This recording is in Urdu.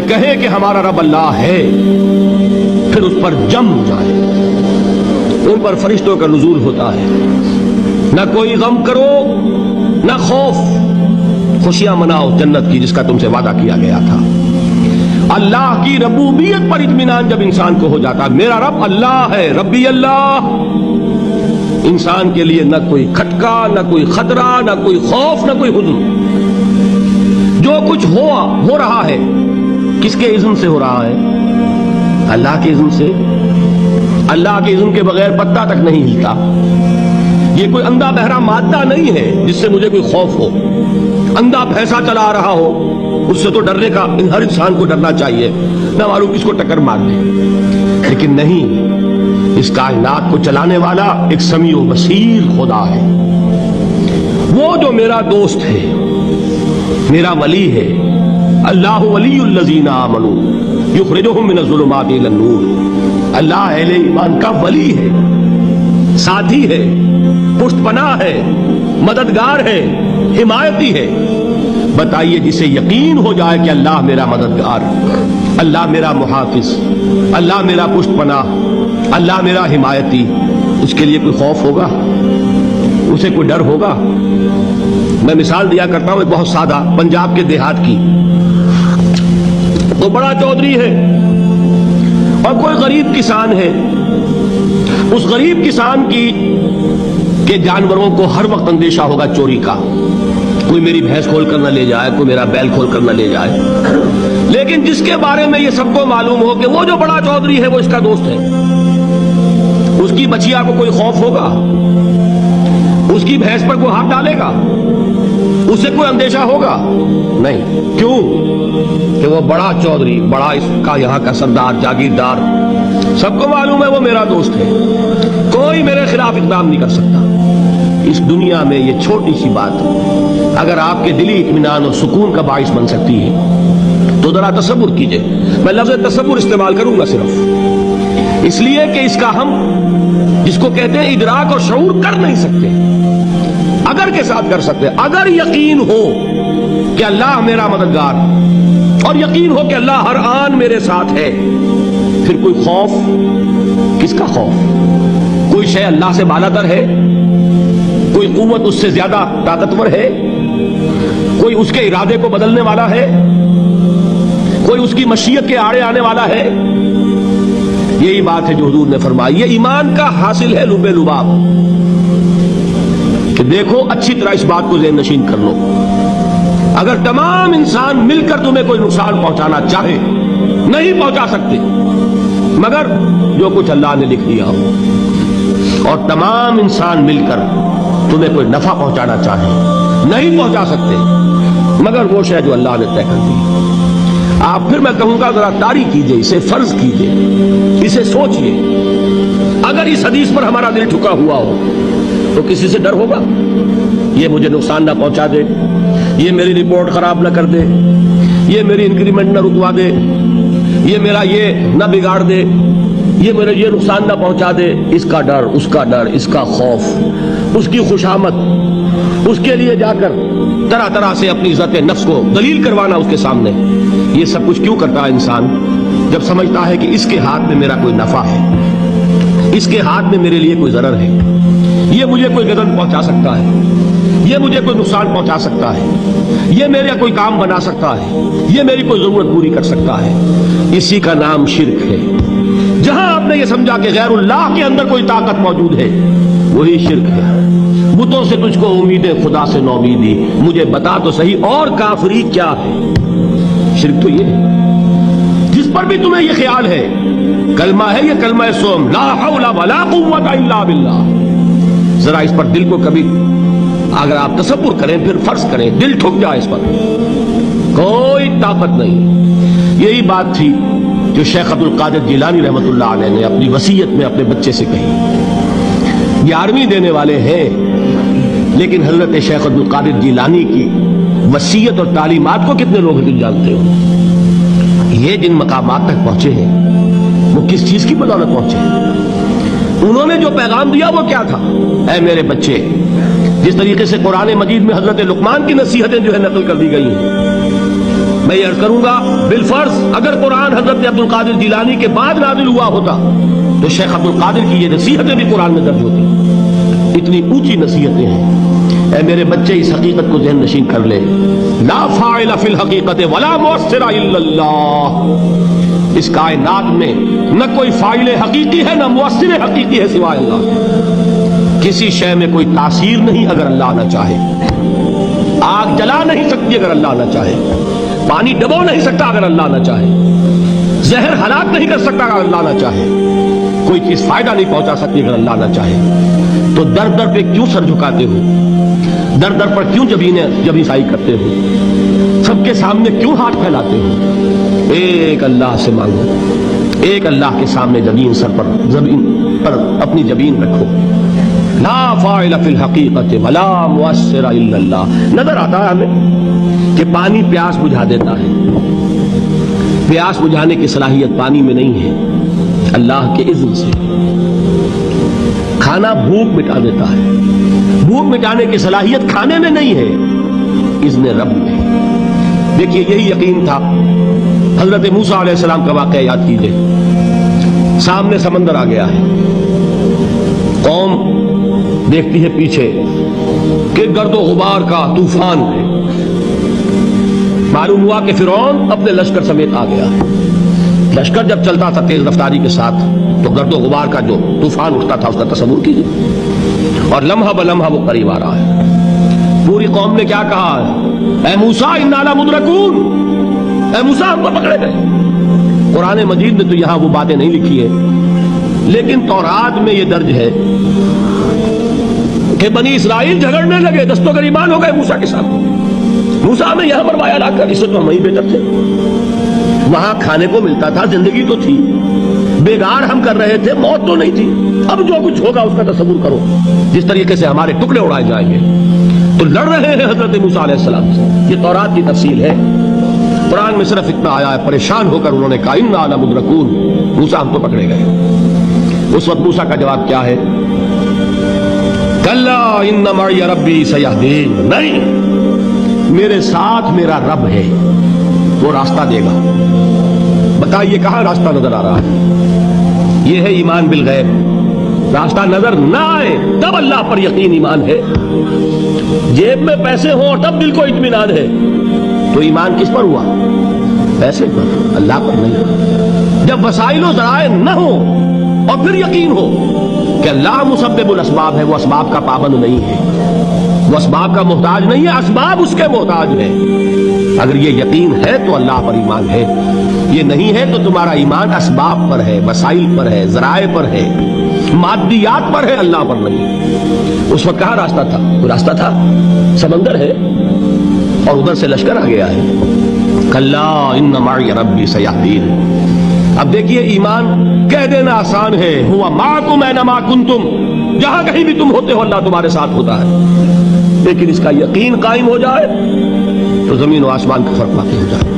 کہے کہ ہمارا رب اللہ ہے، پھر اس پر جم جائے، ان پر فرشتوں کا نزول ہوتا ہے، نہ کوئی غم کرو نہ خوف، خوشیاں مناؤ جنت کی جس کا تم سے وعدہ کیا گیا تھا۔ اللہ کی ربوبیت پر اطمینان جب انسان کو ہو جاتا، میرا رب اللہ ہے، ربی اللہ، انسان کے لیے نہ کوئی کھٹکا، نہ کوئی خطرہ، نہ کوئی خوف، نہ کوئی حزن۔ جو کچھ ہو رہا ہے کس کے اذن سے ہو رہا ہے؟ اللہ کے اذن سے۔ اللہ کے اذن کے بغیر پتا تک نہیں ہلتا۔ یہ کوئی اندھا بہرا مادہ نہیں ہے جس سے مجھے کوئی خوف ہو۔ اندھا بھینسا چلا رہا ہو اس سے تو ڈرنے کا ہر انسان کو ڈرنا چاہیے، نہ معلوم کس کو ٹکر مار دے، لیکن نہیں، اس کائنات کو چلانے والا ایک سمیع و بصیر خدا ہے، وہ جو میرا دوست ہے، میرا ولی ہے۔ اللہ ولی الذین آمنوا یخرجہم من الظلمات الی النور۔ اللہ اہل ایمان کا ولی ہے، ساتھی ہے، پشت پناہ ہے، مددگار ہے، حمایتی ہے۔ بتائیے جسے یقین ہو جائے کہ اللہ میرا مددگار، اللہ میرا محافظ، اللہ میرا پشت پناہ، اللہ میرا حمایتی، اس کے لیے کوئی خوف ہوگا؟ اسے کوئی ڈر ہوگا؟ میں مثال دیا کرتا ہوں ایک بہت سادہ، پنجاب کے دیہات کی۔ وہ بڑا چودھری ہے اور کوئی غریب کسان ہے۔ اس غریب کسان کے جانوروں کو ہر وقت اندیشہ ہوگا چوری کا، کوئی میری بھینس کھول کر نہ لے جائے، کوئی میرا بیل کھول کر نہ لے جائے۔ لیکن جس کے بارے میں یہ سب کو معلوم ہو کہ وہ جو بڑا چودھری ہے وہ اس کا دوست ہے، اس کی بچیا کو کوئی خوف ہوگا؟ اس کی بھینس پر کوئی ہاتھ ڈالے گا؟ اسے کوئی اندیشہ ہوگا؟ نہیں۔ کیوں؟ کہ وہ بڑا چودھری، بڑا اس کا یہاں کا سردار، جاگیردار، سب کو معلوم ہے وہ میرا دوست ہے، کوئی میرے خلاف اقدام نہیں کر سکتا۔ اس دنیا میں یہ چھوٹی سی بات اگر آپ کے دلی اطمینان اور سکون کا باعث بن سکتی ہے تو ذرا تصور کیجئے۔ میں لفظ تصور استعمال کروں گا صرف اس لیے کہ اس کا ہم جس کو کہتے ہیں ادراک اور شعور کر نہیں سکتے، اگر کے ساتھ کر سکتے۔ اگر یقین ہو کہ اللہ میرا مددگار اور یقین ہو کہ اللہ ہر آن میرے ساتھ ہے، پھر کوئی خوف؟ کس کا خوف؟ کوئی شے اللہ سے بالاتر ہے؟ کوئی قوت اس سے زیادہ طاقتور ہے؟ کوئی اس کے ارادے کو بدلنے والا ہے؟ کوئی اس کی مشیت کے آڑے آنے والا ہے؟ یہی بات ہے جو حضور نے فرمائی۔ یہ ایمان کا حاصل ہے لب لباب، کہ دیکھو اچھی طرح اس بات کو ذہن نشین کر لو، اگر تمام انسان مل کر تمہیں کوئی نقصان پہنچانا چاہے نہیں پہنچا سکتے، مگر جو کچھ اللہ نے لکھ دیا ہو، اور تمام انسان مل کر تمہیں کوئی نفع پہنچانا چاہے نہیں پہنچا سکتے، مگر وہ شے جو اللہ نے طے کر دی۔ آپ پھر میں کہوں گا ذرا طاری کیجئے، اسے فرض کیجئے، اسے سوچئے۔ اگر اس حدیث پر ہمارا دل ٹھکا ہوا ہو تو کسی سے ڈر ہوگا؟ یہ مجھے نقصان نہ پہنچا دے، یہ میری رپورٹ خراب نہ کر دے، یہ میری انکریمنٹ نہ رکوا دے، یہ میرا یہ نہ بگاڑ دے، یہ میرا یہ نقصان نہ پہنچا دے۔ اس کا ڈر، اس کا ڈر، اس کا خوف، اس کی خوشامد، اس کے لیے جا کر طرح طرح سے اپنی عزت نفس کو دلیل کروانا اس کے سامنے، یہ سب کچھ کیوں کرتا ہے انسان؟ جب سمجھتا ہے کہ اس کے ہاتھ میں میرا کوئی نفع ہے، اس کے ہاتھ میں میرے لیے کوئی ضرر ہے، یہ مجھے کوئی غضب پہنچا سکتا ہے، یہ مجھے کوئی نقصان پہنچا سکتا ہے، یہ میرا کوئی کام بنا سکتا ہے، یہ میری کوئی ضرورت پوری کر سکتا ہے، اسی کا نام شرک ہے۔ جہاں آپ نے یہ سمجھا کہ غیر اللہ کے اندر کوئی طاقت موجود ہے، وہی شرک ہے۔ بتوں سے تجھ کو امید خدا سے نومیدی، مجھے بتا تو صحیح اور کافری کیا ہے؟ شرک تو یہ ہے جس پر بھی تمہیں یہ خیال ہے کلمہ ہے، یہ کلمہ سوم، لا حول ولا قوت الا باللہ۔ ذرا اس پر دل کو کبھی اگر آپ تصور کریں، پھر فرض کریں، دل ٹھک جائے اس پر، کوئی طاقت نہیں۔ یہی بات تھی جو شیخ عبد القادر جیلانی رحمۃ اللہ علیہ نے اپنی وصیت میں اپنے بچے سے کہی۔ 11ویں دینے والے ہیں، لیکن حضرت شیخ عبد القادر جیلانی کی وصیت اور تعلیمات کو کتنے لوگ تم جانتے ہو؟ یہ جن مقامات تک پہنچے ہیں وہ کس چیز کی بدولت پہنچے ہیں؟ انہوں نے جو پیغام دیا وہ کیا تھا؟ اے میرے بچے، جس طریقے سے قرآن مجید میں حضرت لقمان کی نصیحتیں جو ہے نقل کر دی گئی ہیں، میں یہ عرض کروں گا بالفرض اگر قرآن حضرت عبد القادر جیلانی کے بعد نازل ہوا ہوتا تو شیخ عبد القادر کی یہ نصیحتیں بھی قرآن میں درج ہوتی. اتنی اونچی نصیحتیں ہیں. اے میرے بچے اس حقیقت کو ذہن نشین کر لے, لا فاعل فی الحقیقت ولا مؤثر الا اللہ. اس کائنات میں نہ کوئی فاعل حقیقی ہے نہ مؤثر حقیقی ہے سوائے اللہ. کسی شے میں کوئی تاثیر نہیں اگر اللہ نہ چاہے. آگ جلا نہیں سکتی اگر اللہ نہ چاہے. پانی ڈبو نہیں سکتا اگر اللہ نہ چاہے. زہر ہلاک نہیں کر سکتا اگر اللہ نہ چاہے. کوئی چیز فائدہ نہیں پہنچا سکتی اگر اللہ نہ چاہے. تو در در پہ کیوں سر جھکاتے ہو؟ در در پر کیوں جبیں سائی کرتے ہو؟ سب کے سامنے کیوں ہاتھ پھیلاتے ہو؟ ایک اللہ سے مانگو. ایک اللہ کے سامنے زمین پر اپنی جبین رکھو. لا فاعل فی الحقیقت ولا مؤثر الا اللہ. نظر آتا ہے ہمیں کہ پانی پیاس بجھا دیتا ہے. پیاس بجھانے کی صلاحیت پانی میں نہیں ہے, اللہ کے اذن سے. کھانا بھوک مٹا دیتا ہے. بھوک مٹانے کی صلاحیت کھانے میں نہیں ہے, اذن رب میں. دیکھیے یہی یقین تھا. حضرت موسیٰ علیہ السلام کا واقعہ یاد کیجئے. سامنے سمندر آ گیا ہے. قوم دیکھتی ہے پیچھے کہ گرد و غبار کا طوفان ہے. معلوم ہوا کہ فرعون اپنے لشکر سمیت آ گیا ہے. لشکر جب چلتا تھا تیز رفتاری کے ساتھ تو گرد و غبار کا جو طوفان اٹھتا تھا اس کا تصور کیجیے. اور لمحہ بلمحہ وہ قریب آ رہا ہے. پوری قوم نے کیا کہا؟ اے موسیٰ انا لمدرکون, اے موسیٰ ہم کو پکڑے گئے. قرآن مجید میں تو یہاں وہ باتیں نہیں لکھی ہے, لیکن تورات میں یہ درج ہے کہ بنی اسرائیل جھگڑنے لگے, دست و گریبان ہو گئے موسیٰ کے ساتھ. موسیٰ نے یہاں مروایا لا کر, اس سے تو ہم وہیں بہتر تھے. وہاں کھانے کو ملتا تھا, زندگی تو تھی, بیگار ہم کر رہے تھے, موت تو نہیں تھی. اب جو کچھ ہوگا اس کا تصور کرو, جس طریقے سے ہمارے ٹکڑے اڑائے جائیں گے. تو لڑ رہے ہیں حضرت موسیٰ علیہ السلام سے. یہ تورات کی تفصیل ہے. قرآن میں صرف اتنا آیا ہے, پریشان ہو کر انہوں نے کہا انا لمدرکون, موسیٰ ہم تو پکڑے گئے. اس وقت موسیٰ کا جواب کیا ہے؟ کلا ان معی ربی سیہدین. نہیں, میرے ساتھ میرا رب ہے, وہ راستہ دے گا. بتائیے کہاں راستہ نظر آ رہا ہے؟ یہ ہے ایمان بالغیب. راستہ نظر نہ آئے تب اللہ پر یقین ایمان ہے. جیب میں پیسے ہوں اور تب دل کو اطمینان ہے, تو ایمان کس پر ہوا؟ پیسے پر, اللہ پر نہیں. جب وسائل و ذرائع نہ ہو اور پھر یقین ہو کہ اللہ مسبب الاسباب ہے, وہ اسباب کا پابند نہیں ہے, وہ اسباب کا محتاج نہیں ہے, اسباب اس کے محتاج ہے. اگر یہ یقین ہے تو اللہ پر ایمان ہے. یہ نہیں ہے تو تمہارا ایمان اسباب پر ہے, وسائل پر ہے, ذرائع پر ہے, مادیات پر ہے, اللہ پر نہیں. اس وقت کہاں راستہ تھا؟ کوئی راستہ تھا؟ سمندر ہے اور ادھر سے لشکر آ گیا ہے. کلا ان معی ربی سیہدین. اب دیکھیے ایمان کہہ دینا آسان ہے, ہوا معکم اینما کنتم, جہاں کہیں بھی تم ہوتے ہو اللہ تمہارے ساتھ ہوتا ہے. لیکن اس کا یقین قائم ہو جائے تو زمین و آسمان کا فرق واقع ہو جائے.